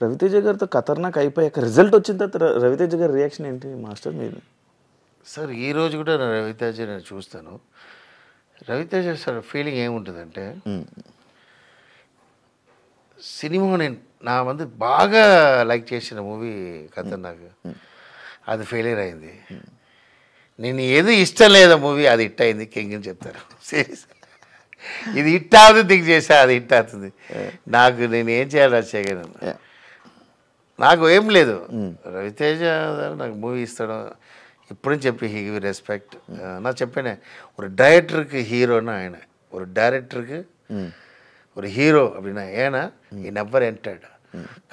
రవితేజ గారితో ఖతర్నాక్ అయిపోయాక రిజల్ట్ వచ్చిన తర్వాత రవితేజ గారి రియాక్షన్ ఏంటి మాస్టర్ మీది? సార్ ఈరోజు కూడా నేను రవితేజ నేను చూస్తాను. రవితేజ సార్ ఫీలింగ్ ఏముంటుందంటే, సినిమా నేను నా మంది బాగా లైక్ చేసిన మూవీ ఖతర్నాక్, అది ఫెయిలియర్ అయింది. నేను ఏది ఇష్టం లేదా మూవీ అది హిట్ అయింది కింగ్ అని చెప్తారు. సీరియస్, ఇది హిట్ అవుతుంది థింక్ చేసా, అది హిట్ అవుతుంది. నాకు నేను ఏం చేయాలి అది చేయగలను. నాకు ఏం లేదు, రవితేజ నాకు మూవీ ఇస్తాడు ఇప్పుడు చెప్పి హీ గివ్ రెస్పెక్ట్. நான் చెప్పానే ஒரு டைரக்டருக்கு ஹீரோன்னா ఆయన, ஒரு டைரக்டருக்கு ஒரு హీరో அப்படின்னா ఏనా ఈ నెవర్ ఎంటర్డ్.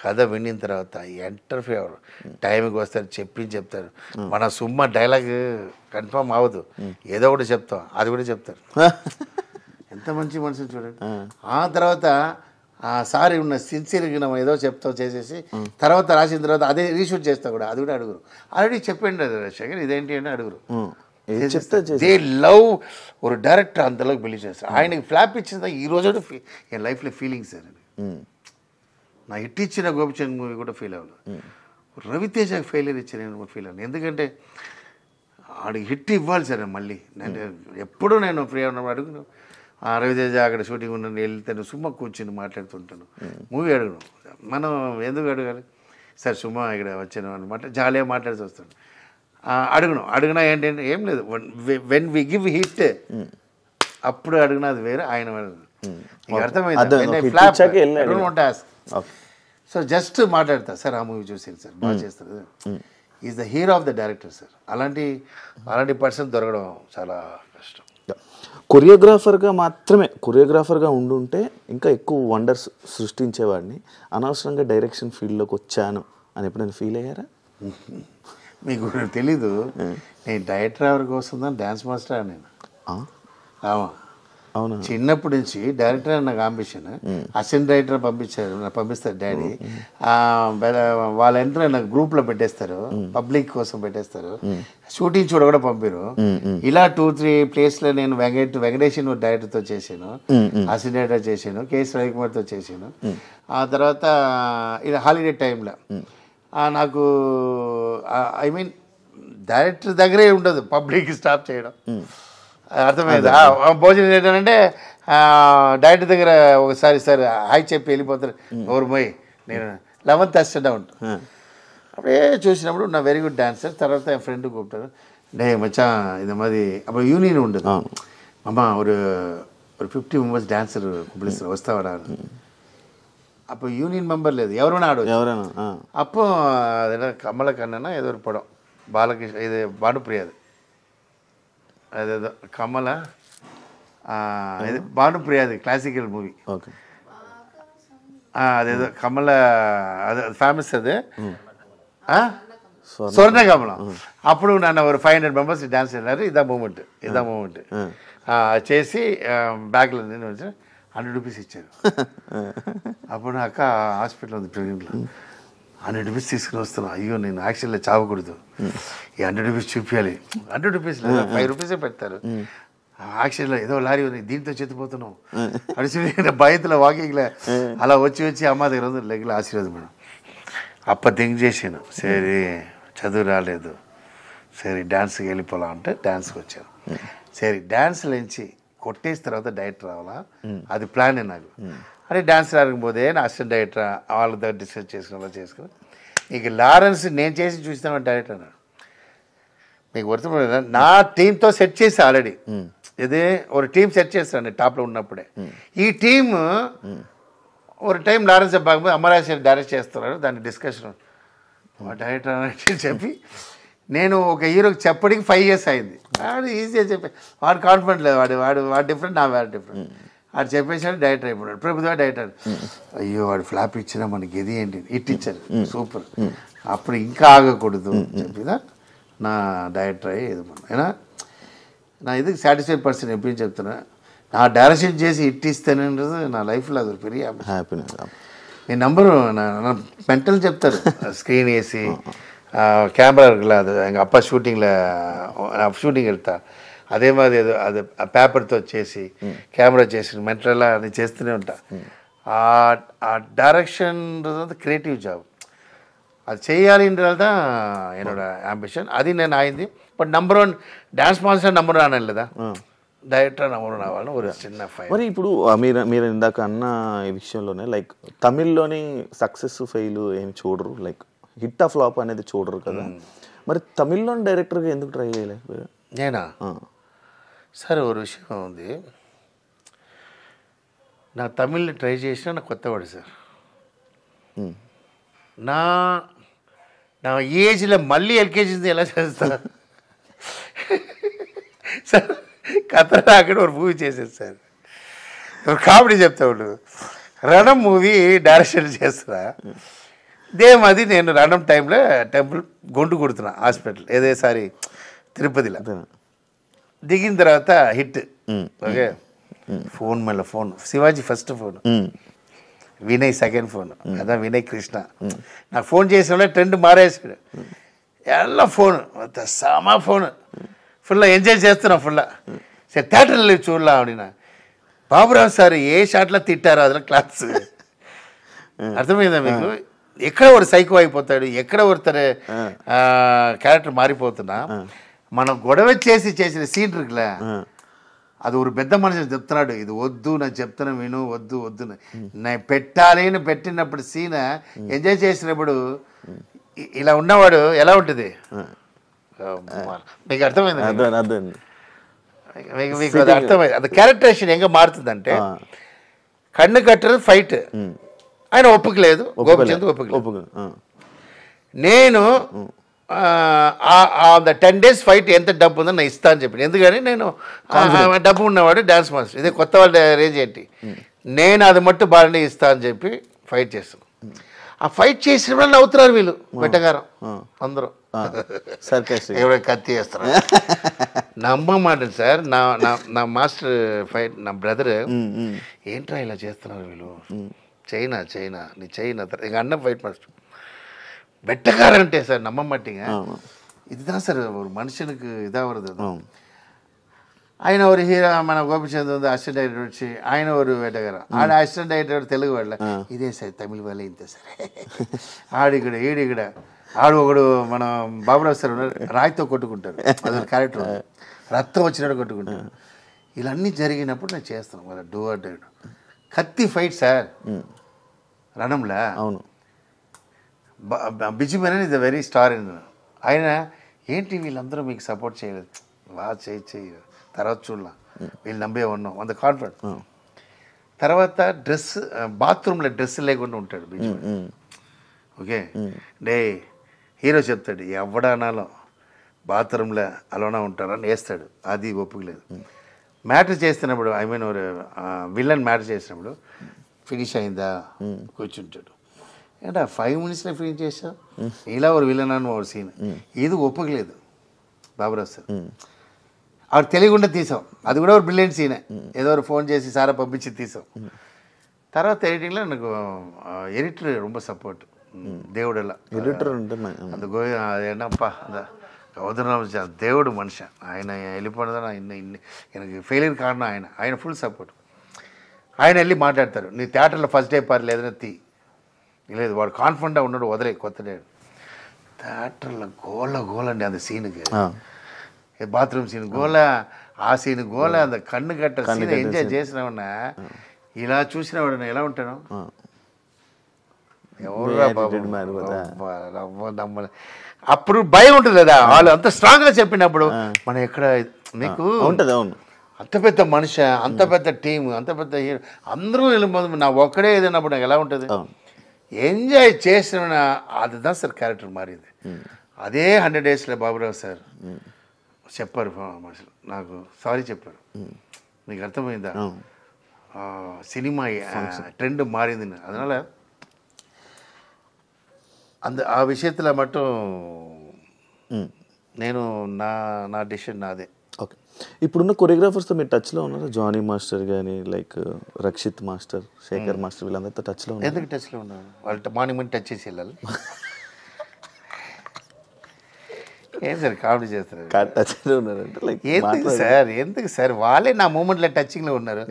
కథ వినిన తర్వాత ఎంటర్ ఫేవర్ టైంకి వస్తారు చెప్తారు. మన సుమ్మ డైలాగ్ కన్ఫర్మ్ అవ్వదు, ఏదో ఒకటి చెప్తాం, అది కూడా చెప్తారు. ఎంత మంచి మనుషులు చూడండి. ఆ తర్వాత సారీ ఉన్న సిన్సియర్గా మనం ఏదో చెప్తాం చేసేసి తర్వాత రాసిన తర్వాత అదే రీషూట్ చేస్తా కూడా, అది కూడా అడుగురు. ఆల్రెడీ చెప్పండి రాజశేఖర్ ఇదేంటి అని అడుగురు. దే లవ్ ఒక డైరెక్టర్ అంతలోకి బిలీవ్ చేస్తారు. ఆయనకి ఫ్లాప్ ఇచ్చిన ఈ రోజు ఎన్ లైఫ్లో ఫీలింగ్ సార్. నా హిట్ ఇచ్చిన గోపిచంద్ మూవీ కూడా ఫీల్ అవ్వలేదు, రవితేజకి ఫెయిలియర్ ఇచ్చిన ఫీల్ అవ్వను. ఎందుకంటే ఆడికి హిట్ ఇవ్వాలి సార్. మళ్ళీ నేను ఎప్పుడూ నేను ఫ్రీ ఉన్నప్పుడు అడుగును, రవితేజ అక్కడ షూటింగ్ ఉన్న వెళ్తాను, సుమ్మ కూర్చొని మాట్లాడుతుంటాను, మూవీ అడగను. మనం ఎందుకు అడగాలి సార్, సుమ్మ ఇక్కడ వచ్చాను అనమాట, జాలీగా మాట్లాడుతూ వస్తాను. అడిగినా ఏంటంటే ఏం లేదు, వెన్ వి గివ్ హిట్ అప్పుడు అడిగినా అది వేరే, ఆయన అర్థమైంది. సో జస్ట్ మాట్లాడతా సార్, ఆ మూవీ చూసాను సార్, బాగా చేస్తారు, is the hero of the director sir. అలాంటి పర్సన్ దొరకడం చాలా కష్టం. కొరియోగ్రాఫర్గా ఉండుంటే ఇంకా ఎక్కువ వండర్స్ సృష్టించేవాడిని, అనవసరంగా డైరెక్షన్ ఫీల్డ్లోకి వచ్చాను అని ఎప్పుడైనా ఫీల్ అయ్యారా? మీకు తెలీదు, నేను డైరెక్టర్ కోసం డ్యాన్స్ మాస్టర్ నేను. అవును, చిన్నప్పటి నుంచి డైరెక్టర్ అని నాకు అంబిషన్. అసిస్టెంట్ డైరెక్టర్ పంపిస్తారు డాడీ. వాళ్ళ ఎంట్రీ నాకు గ్రూప్లో పెట్టేస్తారు, పబ్లిక్ కోసం పెట్టేస్తారు, షూటింగ్ చూడ కూడా పంపారు. ఇలా 2-3 ప్లేస్లో నేను వెంకటేశ్వర డైరెక్టర్తో చేశాను, అసిస్టెంట్ డైరెక్టర్ చేశాను, కేఎస్ రవికుమార్తో చేశాను. ఆ తర్వాత ఇది హాలిడే టైంలో నాకు ఐ మీన్ డైరెక్టర్ దగ్గరే ఉండదు, పబ్లిక్ స్టాప్ చేయడం. అర్థమైంది. భోజనం ఏంటంటే డైరెక్టర్ దగ్గర ఒకసారి సార్ హాయ్ చెప్పి వెళ్ళిపోతారు, ఎవరు పోయి నేను 11th అసిస్టెంట్ ఉంటాను. అప్పుడే చూసినప్పుడు నా వెరీ గుడ్ డాన్సర్. తర్వాత என் ఫ్రెండ్ கூப்பிட்டாரு, டே மச்சான் இந்த மாதிரி அப்போ யூனியன் உண்டு அம்மா, ஒரு 50 మెంబర్స్ డాన్సర్ పిలుస్తారు వస్తావా. அப்போ யூனியன் மெம்பர் లేదు, ఎవరైనా ఆడవచ్చు. அப்போ అదేనా కమల కన్నా ఏదో ஒரு படம் బాలకృష్ణ, ఇది భానుప్రియది, అదేదో కమల, ఇది భానుప్రియది క్లాసికల్ మూవీ. అదేదో కమల, అది ఫేమస్, అది స్వర్ణకమలం. అప్పుడు నన్ను ఒక 500 మెంబర్స్ డాన్స్ చేశారు. ఇదా మూమెంట్ చేసి బ్యాగ్లో నేను వచ్చి 100 రూపీస్ ఇచ్చారు. అప్పుడు నా అక్క హాస్పిటల్ ఉంది ప్రెగ్నెంట్లో, 100 రూపీస్ తీసుకుని వస్తున్నా, అయ్యో నేను యాక్చువల్గా చావకూడదు, ఈ 100 రూపీస్ చూపించాలి. 100 రూపీస్ లేదా 5 రూపీసే పెడతారు. యాక్చువల్గా ఏదో లారీ ఉంది, దీంతో చెత్తిపోతున్నావు అడిచి బయటలో వాకింగ్లో అలా వచ్చి అమ్మ దగ్గర ఉంది లెగ్లో ఆశీర్వాదం మేడం. అప్ప థింక్ చేశాను, సరే చదువు రాలేదు, సరే డ్యాన్స్కి వెళ్ళిపోలా అంటే డ్యాన్స్కి వచ్చాను. సరే డ్యాన్స్లో నుంచి కొట్టేసిన తర్వాత డైరెక్టర్ రావాలా, అది ప్లానే నాకు. అదే డాన్స్ రాకపోతే నా అసిస్టెంట్ డైరెక్టర్ వాళ్ళ దగ్గర డిస్కస్ చేసుకుని ఇక లారెన్స్ నేను చేసి చూస్తాను డైరెక్టర్ అన్నాడు. మీకు వర్తపడ నా టీంతో సెట్ చేసి ఆల్రెడీ, ఇదే ఒక టీం సెట్ చేస్తాను టాప్లో ఉన్నప్పుడే. ఈ టీమ్ ఒక టైం లారెన్స్ బాగా అమరాశ్వరి డైరెక్ట్ చేస్తున్నారు, దాన్ని డిస్కషన్ డైరెక్టర్ అని చెప్పి నేను ఒక హీరోకి చెప్పడానికి 5 years అయింది. వాడు ఈజీగా చెప్పి, వాడు కాన్ఫిడెంట్ లేదు, వాడు డిఫరెంట్, నా వాడు డిఫరెంట్. వాడు చెప్పేసాడు, డైరెక్టర్ అయిపోయాడు. ప్రభుత్వ డైరెక్టర్, అయ్యో వాడు ఫ్లాప్ ఇచ్చినా మనకి ఇది ఏంటి హిట్ ఇచ్చారు, సూపర్, అప్పుడు ఇంకా ఆగకూడదు చెప్పిదా నా డైరెక్టర్ అయ్యి ఇది అయినా నా ఇది సాటిస్ఫైడ్ పర్సన్ ఎప్పుడు చెప్తున్నా. నా డైరెక్షన్ చేసి హిట్ ఇస్తానన్నది నా లైఫ్లో అది పెరిగి హ్యాపీనెస్. మీ నంబరు నా మెంటల్ చెప్తారు, స్క్రీన్ వేసి கேமரா இருக்குல்ல, அது எங்கள் அப்பா షూటింగ్ వెళ్తా, అదే మాది ఏదో అది పేపర్తో చేసి కెమెరా చేసి మెంటల్లా అది చేస్తూనే ఉంటా. ఆ డైరెక్షన్ క్రియేటివ్ జాబ్ அது செய்யாதுன்றது தான் என்னோட ஆம்பிஷன். அது నేను ஆయింది. But number 1 dance master number 1 అనలేదా, డైరెక్టర్ నంబర్ 1 అవ్వాలని ఒక చిన్న ఫైల్. మరి ఇప్పుడు మీరు ఇందాక అన్న ఈ విషయంలోనే లైక్ తమిళ్లోని సక్సెస్ ఫెయిల్ ఏమి చూడరు, లైక్ హిట్ ఆఫ్ ఫ్లాప్ అనేది చూడరు కదా, మరి తమిళ్లోని డైరెక్టర్గా ఎందుకు ట్రై చేయలేకపోయారు? నేనా సార్ ఒక విషయం ఉంది, నా తమిళ్ని ట్రై చేసినా నాకు కొత్తవాడు సార్. నా ఏజ్లో మళ్ళీ ఎల్కేజీ ఎలా చేస్తా సార్. కథ అక్కడ ఒక మూవీ చేసేది సార్, ఒక కామెడీ చెప్తాడు. రణం మూవీ డైరెక్షన్ చేస్తున్నా, అది నేను రణం టైంలో టెంపుల్ గొంటు కొడుతున్నా హాస్పిటల్ ఏదేసారి తిరుపతిలో. దిగిన తర్వాత హిట్. ఓకే, ఫోన్ మళ్ళీ phone Shivaji first phone, Vinay second phone, అదా వినయ్ కృష్ణ. నాకు ఫోన్ చేసిన ట్రెండ్ మారేసాడు, ఎలా ఫోన్ సమా ఫోన్ ఫుల్ ఎంజాయ్ చేస్తున్నాం ఫుల్. సరే థియేటర్లో చూడలా ఆవిడ బాబురావు సార్ ఏ షాట్లో తిట్టారో అదిలో క్లాస్ అర్థమైందా మీకు? ఎక్కడ ఒక సైకో అయిపోతాడు, ఎక్కడ ఒకరు క్యారెక్టర్ మారిపోతున్నా. మనం గొడవ చేసిన సీన్ இருக்குல்ல, అది ఒక పెద్ద మనిషి చెప్తున్నాడు, ఇది వద్దు నాకు చెప్తున్నా విను, వద్దు వద్దు నేను పెట్టాలి అని పెట్టినప్పుడు సీన్ ఎంజాయ్ చేసినప్పుడు ఇలా ఉన్నవాడు ఎలా ఉంటుంది మీకు అర్థమైంది? మీకు అది అర్థమైంది. అది క్యారెక్టరేషన్ ఎంగా మారుతుందంటే, కన్ను కట్టరు ఫైట్ ఆయన ఒప్పుకోలేదు, గోపిచంద్ ఒప్పుకోలేదు. నేను 10 days ఫైట్ ఎంత డబ్బు ఉందో నేను ఇస్తా అని చెప్పి, ఎందుకని నేను డబ్బు ఉన్నవాడు డ్యాన్స్ మాస్టర్, ఇదే కొత్త వాళ్ళ రేంజ్ ఏంటి, నేను అది మట్టు బాగానే ఇస్తా అని చెప్పి ఫైట్ చేస్తాను. ఆ ఫైట్ చేసిన వాళ్ళు నవ్వుతున్నారు వీళ్ళు వెట్టగారం అందరూ, ఎవరో కత్తి వేస్తారు. నమ్మమాట సార్. నా మాస్టర్ ఫైట్ నా బ్రదర్, ఏంట్రా ఇలా చేస్తున్నారు వీళ్ళు, చైనా నీ చైనా ఇక అన్న ఫైట్ మాస్టర్ வெட்டக்காரன்ட்டே சார், நம்ப மாட்டீங்க. இதுதான் சார் ஒரு மனுஷனுக்கு இதாக வருது. ఆయన ఒక హీరో మన గోపిచంద్ ఉంది అసిస్టెంట్ డైరెక్టర్ వచ్చి ఆయన ఒక వేటగారు, ఆడ అసిస్టెంట్ డైరెక్టర్ తెలుగు వాళ్ళ ఇదే సార్ తమిళ వాళ్ళే ఇంతే సార్. ఆడిక్కడ ఈడిక్కడ ఆడు ఒకడు మన బాబురావు సార్ రాయితో కొట్టుకుంటారు, అదొక క్యారెక్టర్, రక్తం వచ్చినట్టు కొట్టుకుంటారు. ఇలా అన్నీ జరిగినప్పుడు నేను చేస్తాను వాళ్ళ డూ ఆర్ డై. కత్తి ఫైట్ సార్ రణంలా. అవును, బిజుమేనన్ is the very star in. ఆయన ఏంటి వీళ్ళందరూ మీకు సపోర్ట్ చేయలేదు, బాగా చేయి తర్వాత చూడలా, వీళ్ళు నమ్మే ఉన్నాం అంత కాన్ఫిడెంట్. తర్వాత డ్రెస్ బాత్రూంలో డ్రెస్ లేకుండా ఉంటాడు బిజుమేనన్. ఓకే, డే హీరో చెప్తాడు ఎవడానాలో బాత్రూంలో అలోనా ఉంటారని వేస్తాడు, అది ఒప్పుకోలేదు. మ్యాటర్ చేస్తున్నప్పుడు ఐ మీన్ విలన్ మ్యాటర్ చేసినప్పుడు ఫినిష్ అయిందా కూర్చుంటాడు, ఏంటా 5 minutesలో ఫినిష్ చేసావు, ఇలా ఒక విలన్ అని ఒక సీన్, ఇది ఒప్పుకోలేదు బాబురావు సార్. ఆవిడ తెలియకుండా తీసాం, అది కూడా ఒక బ్రిలియంట్ సీనే, ఏదో ఒక ఫోన్ చేసి సారా పంపించి తీసాం. తర్వాత ఎడిటింగ్లో నాకు ఎడిటర్ ரொம்ப సపోర్ట్, దేవుడెలా ఎడిటర్ అంటే அந்த என்னப்பா அந்த கௌதரராம் దేవుడు మనిషి, ఆయన వెళ్ళిపోవడం எனக்கு ఫెయిలియర్ కారణం ఆయన ఫుల్ సపోర్ట్. ఆయన వెళ్ళి మాట్లాడతారు, నీ థియేటర్లో ఫస్ట్ డే పార్ లేదని తీ, లేదు వాడు కాన్ఫిడెంట్గా ఉన్నాడు వదిలే కొత్త డే. థియేటర్లో గోలండి அந்த సీనుకి, బాత్రూమ్ సీన్ గోల, ఆ సీన్ గోల, அந்த కన్ను కట్ట సీన్ ఎంజాయ్ చేసినామన్నా ఇలా చూసినవాడు ఎలా ఉంటాను, ఎవరురా బాబు అప్పుడు భయం ఉంటుంది కదా, వాళ్ళు అంత స్ట్రాంగ్గా చెప్పినప్పుడు మనం ఎక్కడ మీకు ఉంటుంది. అవును, అంత పెద్ద మనిషి, అంత పెద్ద టీం, అంత పెద్ద హీరో అందరూ వెళ్ళిపోతుంది, నా ఒక్కడే ఏదైనప్పుడు నాకు ఎలా ఉంటుంది, ఎంజాయ్ చేసిన அதுதான் సార్ క్యారెక్టర్ మారింది. అదే 100 daysలో బాబురావు సార్ చెప్పారు మనుషులు నాకు, సారీ చెప్పారు, నీకు అర్థమైందా సినిమా ట్రెండ్ మారింది. அதனால ఆ విషయத்தில் மட்டும் నేను నా డిసిషన్ నాదే. ఓకే, ఇప్పుడున్న కొరియోగ్రాఫర్స్తో మీరు టచ్లో ఉన్నారా? జానీ మాస్టర్ కానీ like Rakshit master, Shekhar master, వీళ్ళందరితో టచ్లో ఉన్నారు? ఎందుకు టచ్లో ఉన్నారు? వాళ్ళు మార్నింగ్ టచ్ చేసి వెళ్ళాలి. ఏం సార్ కామెడీ చేస్తారు, టచ్లో ఉన్నారంటే లైక్ ఎందుకు సార్ వాళ్ళే నా మూమెంట్లో టచింగ్లో ఉన్నారు,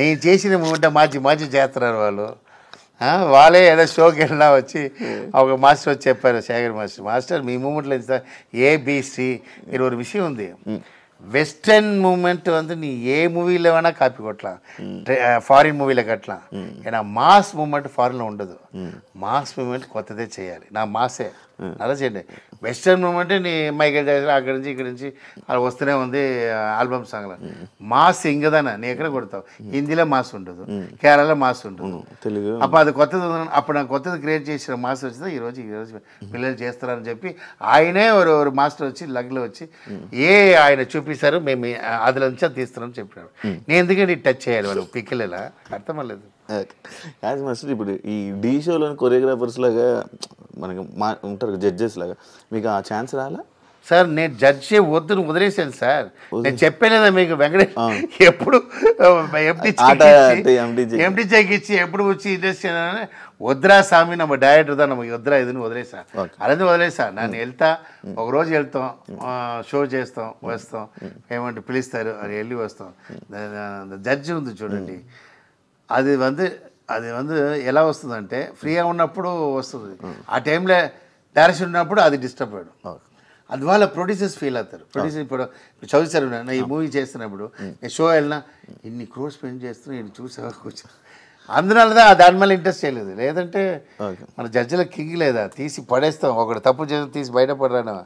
నేను చేసిన మూమెంట్ మార్చి చేస్తున్నారు వాళ్ళు. వాళ్ళే ఏదో షోకి వెళ్ళినా వచ్చి ఒక మాస్టర్ వచ్చి చెప్పారు, శేఖర్ మాస్టర్ మీ మూమెంట్లో ఏబిసి మీరు ఒక విషయం ఉంది, వెస్టర్న్ మూమెంట్ வந்து நீ ఏ మూవీలో అయినా కాపీ కొట్టலாம், ఫారిన్ మూవీలకు అట్లా, ఏనా మాస్ మూమెంట్ ఫారిన్లో ఉండదు, మాస్ మూమెంట్ కొత్తదే చేయాలి, నా మాసే అలా చేయండి. వెస్టర్న్ మూమెంట్ నీ మైకేల్ జాక్సన్ అక్కడి నుంచి ఇక్కడి నుంచి అలా వస్తూనే ఉంది ఆల్బమ్ సాంగ్లో. మాస్ ఇంకదానా నీ ఎక్కడ కొడతావు, హిందీలో మాస్ ఉండదు, కేరళలో మాస్ ఉండదు, తెలుగు అప్పుడు అది కొత్తది అప్పుడు నాకు కొత్తది క్రియేట్ చేసిన మాస్టర్ వచ్చింది ఈరోజు పిల్లలు చేస్తారని చెప్పి ఆయనే ఒక మాస్టర్ వచ్చి లగ్లో వచ్చి ఆయన చూపిస్తారు, మేము అదిలో నుంచి అది తీస్తున్నామని చెప్పినారు. నేను ఎందుకంటే టచ్ చేయాలి వాళ్ళు పిక్కిలేలా అర్థం అవ్వలేదు. యాజ్ మాస్టర్ ఇప్పుడు ఈ డీ షోలోని కొరియోగ్రాఫర్స్ లాగా మనకి ఉంటారు జడ్జెస్ లాగా, మీకు ఆ ఛాన్స్ రాలా? సార్ నేను జడ్జి వద్దు వదిలేసాను సార్, నేను చెప్పలేదా మీకు వెంకటేష్ ఎప్పుడు ఎంటీ చెక్ ఇచ్చి ఎప్పుడు వచ్చి ఇండస్ట్రీ వద్దురా స్వామి நம்ம డైరెక్టర్ தான் நமக்கு వద్దురా ఇది వదిలేసా అలాగే వదిలేసా. నన్ను వెళ్తా ఒకరోజు వెళ్తాం, షో చేస్తాం వస్తాం, ఏమంటే పిలుస్తారు అది వెళ్ళి వస్తాం. జడ్జి ఉంది చూడండి, అది ఎలా వస్తుందంటే ఫ్రీగా ఉన్నప్పుడు వస్తుంది, ఆ టైంలో డైరెక్షన్ ఉన్నప్పుడు అది డిస్టర్బ్ అయ్యాడు, అందువల్ల ప్రొడ్యూసర్స్ ఫీల్ అవుతారు. ప్రొడ్యూసర్ ఇప్పుడు చదువుతారు, ఈ మూవీ చేస్తున్నప్పుడు నేను షో వెళ్ళినా ఇన్ని క్రోర్స్ స్పెండ్ చేస్తున్నా ఇన్ని చూసా కూర్చో, అందువల్ల దాని మళ్ళీ ఇంట్రెస్ట్ చేయలేదు. లేదంటే మన జడ్జిల కింగ్ లేదా తీసి పడేస్తాం, ఒకటి తప్పు చేసి తీసి బయటపడరాను,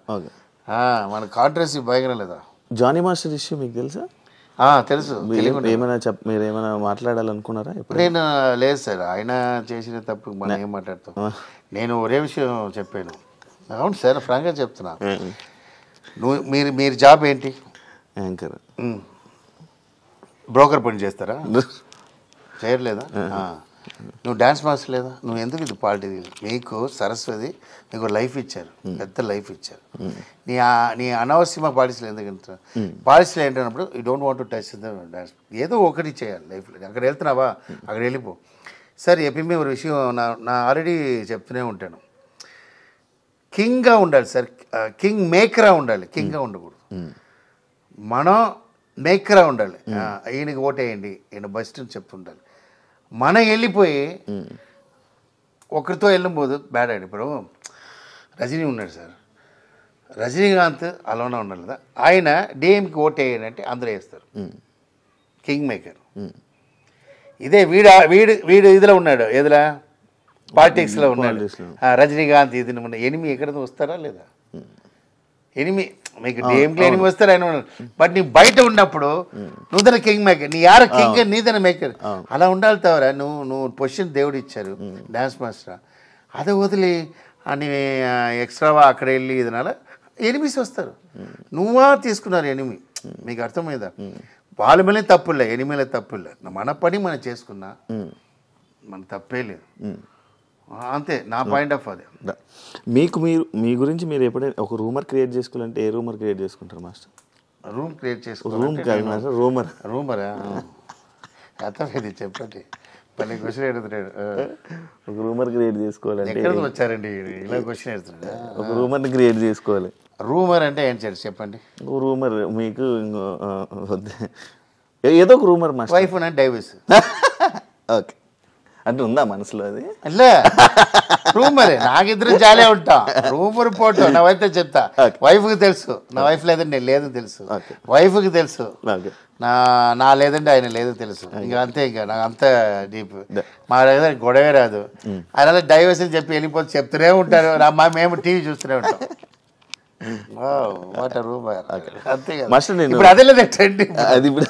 మన కాంట్రవర్సీ భయంకరం లేదా. జానీ మాస్టర్ ఇష్యూ మీకు తెలుసా? తెలుసు. మీరు ఏమైనా మాట్లాడాలనుకున్నారా? నేను లేదు సార్, ఆయన చేసిన తప్పు మనం ఏం మాట్లాడతాం. నేను ఒరే విషయం చెప్పాను. అవును సార్, ఫ్రాంక్గా చెప్తున్నా, మీరు జాబ్ ఏంటి? యాంకర్. బ్రోకర్ పని చేస్తారా? చేయట్లేదా? నువ్వు డ్యాన్స్ మాస్టర్ లేదా? నువ్వు ఎందుకు ఇది పార్టీ? మీకు సరస్వతి నీకు లైఫ్ ఇచ్చారు, పెద్ద లైఫ్ ఇచ్చారు, నీ అనవసరమైన పాలసీలు ఎందుకు పాలసీలు ఏంటన్నప్పుడు you don't want to touch the dance, ఏదో ఒకటి చేయాలి లైఫ్లో. అక్కడ వెళ్తున్నావా అక్కడ వెళ్ళిపో. సార్ ఎప్పుడు ఒక విషయం నా ఆల్రెడీ చెప్తూనే ఉంటాను, కింగ్గా ఉండాలి సార్, కింగ్ మేకరా ఉండాలి, కింగ్గా ఉండకూడదు. మనం మేకరా ఉండాలి. ఈయనకి ఓటేయండి, ఈయన బెస్ట్ అని చెప్తుండాలి. మనం వెళ్ళిపోయి ఒకరితో వెళ్ళిపోదు బ్యాడ్ ఐడియా. ఇప్పుడు రజనీ ఉన్నాడు సార్, రజనీకాంత్ అలానే ఉండాలి కదా, ఆయన డిఎంకి ఓటేయండి అంటే అందరూ వేస్తారు, కింగ్ మేకర్. ఇదే వీడు ఇదిలో ఉన్నాడు, ఏదిలా పాలిటిక్స్లో ఉన్నాడు రజనీకాంత్, ఇది ఎనిమి ఎక్కడ వస్తారా లేదా? ఎనిమి మీకు డిఎంకి ఎనిమి వస్తారు ఆయన, బట్ నీ బయట ఉన్నప్పుడు నువ్వుదన కింగ్ మేకర్, నీ యార కింగ్ నీదన మేకర్, అలా ఉండాలి. తవరా నువ్వు పొజిషన్ దేవుడు ఇచ్చారు డ్యాన్స్ మాస్టర్, అదే వదిలి అని ఎక్స్ట్రావా అక్కడ వెళ్ళి ఇదనాల ఎనిమిస్ వస్తారు. నువ్వా తీసుకున్నారు ఎనిమి, మీకు అర్థమైందా? వాళ్ళ మీద తప్పులే, ఎనిమిల తప్పులే, మన పని మనం చేసుకున్నా మన తప్పే లేదు, అంతే నా పాయింట్ ఆఫ్ అది. మీ గురించి మీరు ఎప్పుడైనా ఒక రూమర్ క్రియేట్ చేసుకోవాలంటే ఏ రూమర్ క్రియేట్ చేసుకుంటారు మాస్టర్? రూమ్ క్రియేట్ చేసుకోవాలి, రూమ్ కాదు మాస్టర్, రూమరా అర్థమైంది చెప్పండి. పని క్వశ్చన్ ఎడుతున్నాడు, ఒక రూమర్ క్రియేట్ చేసుకోవాలంటే ఎక్కడ వచ్చారండి ఇలా క్వశ్చన్ ఎడుతున్నాడు? ఒక రూమర్ని క్రియేట్ చేసుకోవాలి. రూమర్ అంటే ఏం చేయాలి చెప్పండి? రూమర్ మీకు ఏదో ఒక రూమర్ మాస్టర్, వైఫ్ నా డైవర్స్. ఓకే అంటే ఉందా మనసులో అది? లే రూమరే, నాకిద్దరు జాలే ఉంటాం, రూమర్ పోటు నా వైఫ్ చెప్తా, వైఫ్కి తెలుసు నా వైఫ్ లేదండి నేను లేదని తెలుసు, వైఫ్కి తెలుసు నా లేదంటే ఆయన లేదని తెలుసు, ఇంకా అంతే, ఇంకా నాకు అంత డీప్. మా దగ్గర గొడవే రాదు, ఆయన డైవర్స్ అని చెప్పి వెళ్ళిపోతే చెప్తూనే ఉంటారు, మేము టీవీ చూస్తూనే ఉంటాం. మాస్టర్ నేను అదే ట్రెండ్, అది ఇప్పుడు